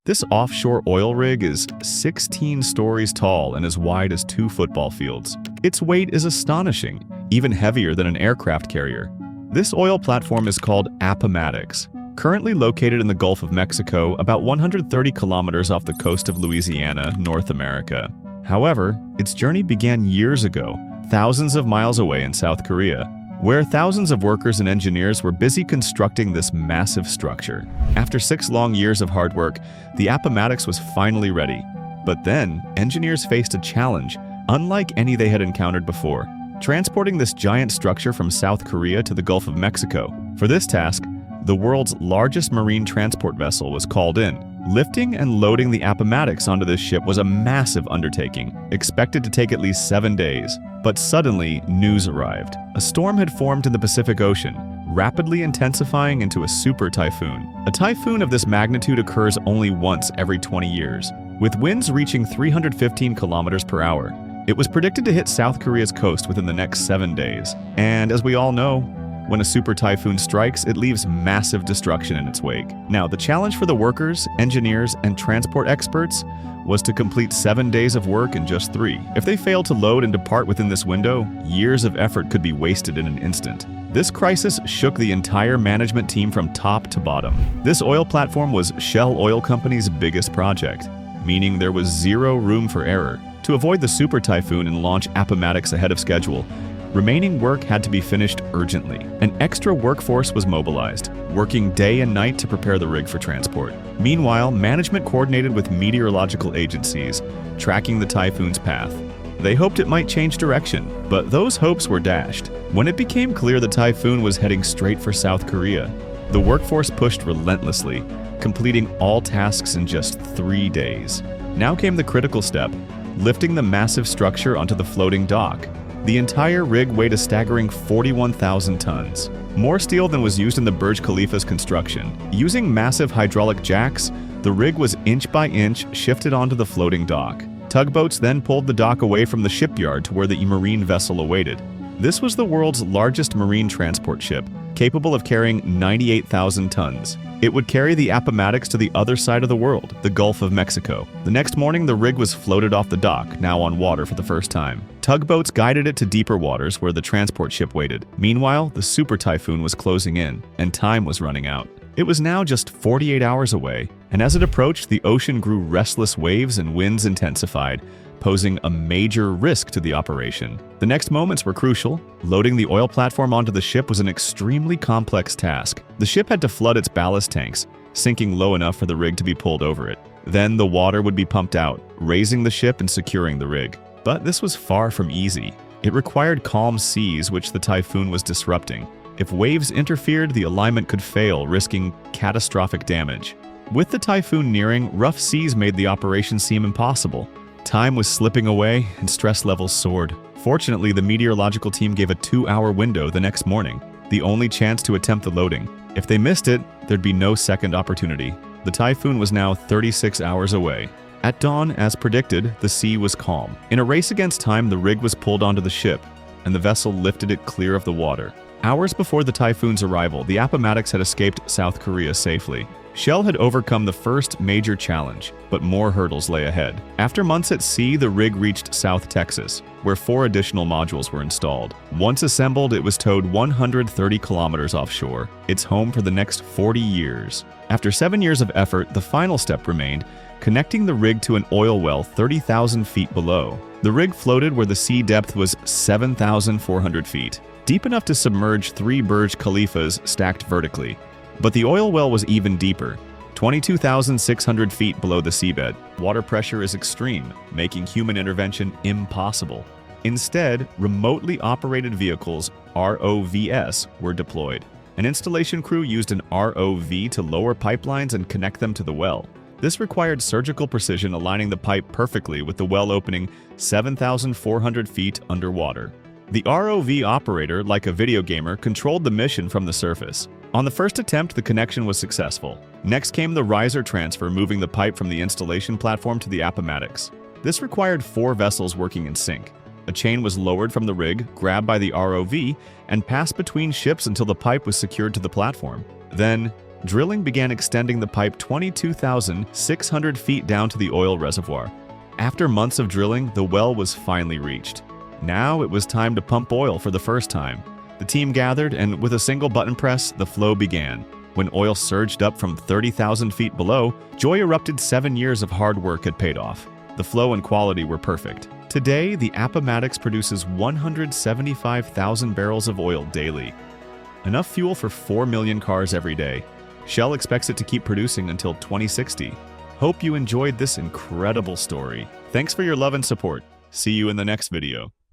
This offshore oil rig is 16 stories tall and as wide as 2 football fields. Its weight is astonishing, even heavier than an aircraft carrier. This oil platform is called Appomattox, currently located in the Gulf of Mexico, about 130 kilometers off the coast of Louisiana, North America. However, its journey began years ago, thousands of miles away in South Korea, where thousands of workers and engineers were busy constructing this massive structure. After 6 long years of hard work, the Appomattox was finally ready. But then, engineers faced a challenge, unlike any they had encountered before: transporting this giant structure from South Korea to the Gulf of Mexico. For this task, the world's largest marine transport vessel was called in. Lifting and loading the Appomattox onto this ship was a massive undertaking, expected to take at least 7 days. But suddenly, news arrived. A storm had formed in the Pacific Ocean, rapidly intensifying into a super typhoon. A typhoon of this magnitude occurs only once every 20 years, with winds reaching 315 kilometers per hour. It was predicted to hit South Korea's coast within the next 7 days. And as we all know, when a super typhoon strikes, it leaves massive destruction in its wake. Now, the challenge for the workers, engineers, and transport experts was to complete 7 days of work in just 3. If they failed to load and depart within this window, years of effort could be wasted in an instant. This crisis shook the entire management team from top to bottom. This oil platform was Shell Oil Company's biggest project, meaning there was zero room for error. To avoid the super typhoon and launch Appomattox ahead of schedule, remaining work had to be finished urgently. An extra workforce was mobilized, working day and night to prepare the rig for transport. Meanwhile, management coordinated with meteorological agencies, tracking the typhoon's path. They hoped it might change direction, but those hopes were dashed. When it became clear the typhoon was heading straight for South Korea, the workforce pushed relentlessly, completing all tasks in just 3 days. Now came the critical step: lifting the massive structure onto the floating dock. The entire rig weighed a staggering 41,000 tons, more steel than was used in the Burj Khalifa's construction. Using massive hydraulic jacks, the rig was inch by inch shifted onto the floating dock. Tugboats then pulled the dock away from the shipyard to where the marine vessel awaited. This was the world's largest marine transport ship, capable of carrying 98,000 tons. It would carry the Appomattox to the other side of the world, the Gulf of Mexico. The next morning, the rig was floated off the dock, now on water for the first time. Tugboats guided it to deeper waters where the transport ship waited. Meanwhile, the super typhoon was closing in, and time was running out. It was now just 48 hours away, and as it approached, the ocean grew restless waves and winds intensified, posing a major risk to the operation. The next moments were crucial. Loading the oil platform onto the ship was an extremely complex task. The ship had to flood its ballast tanks, sinking low enough for the rig to be pulled over it. Then the water would be pumped out, raising the ship and securing the rig. But this was far from easy. It required calm seas, which the typhoon was disrupting. If waves interfered, the alignment could fail, risking catastrophic damage. With the typhoon nearing, rough seas made the operation seem impossible. Time was slipping away, and stress levels soared. Fortunately, the meteorological team gave a 2-hour window the next morning, the only chance to attempt the loading. If they missed it, there'd be no second opportunity. The typhoon was now 36 hours away. At dawn, as predicted, the sea was calm. In a race against time, the rig was pulled onto the ship, and the vessel lifted it clear of the water. Hours before the typhoon's arrival, the Appomattox had escaped South Korea safely. Shell had overcome the first major challenge, but more hurdles lay ahead. After months at sea, the rig reached South Texas, where 4 additional modules were installed. Once assembled, it was towed 130 kilometers offshore, its home for the next 40 years. After 7 years of effort, the final step remained: connecting the rig to an oil well 30,000 feet below. The rig floated where the sea depth was 7,400 feet, deep enough to submerge 3 Burj Khalifas stacked vertically. But the oil well was even deeper, 22,600 feet below the seabed. Water pressure is extreme, making human intervention impossible. Instead, remotely operated vehicles, ROVs, were deployed. An installation crew used an ROV to lower pipelines and connect them to the well. This required surgical precision, aligning the pipe perfectly with the well opening 7,400 feet underwater. The ROV operator, like a video gamer, controlled the mission from the surface. On the first attempt, the connection was successful. Next came the riser transfer, moving the pipe from the installation platform to the Appomattox. This required 4 vessels working in sync. A chain was lowered from the rig, grabbed by the ROV, and passed between ships until the pipe was secured to the platform. Then, drilling began extending the pipe 22,600 feet down to the oil reservoir. After months of drilling, the well was finally reached. Now it was time to pump oil for the first time. The team gathered, and with a single button press, the flow began. When oil surged up from 30,000 feet below, joy erupted. 7 years of hard work had paid off. The flow and quality were perfect. Today, the Appomattox produces 175,000 barrels of oil daily. Enough fuel for 4 million cars every day. Shell expects it to keep producing until 2060. Hope you enjoyed this incredible story. Thanks for your love and support. See you in the next video.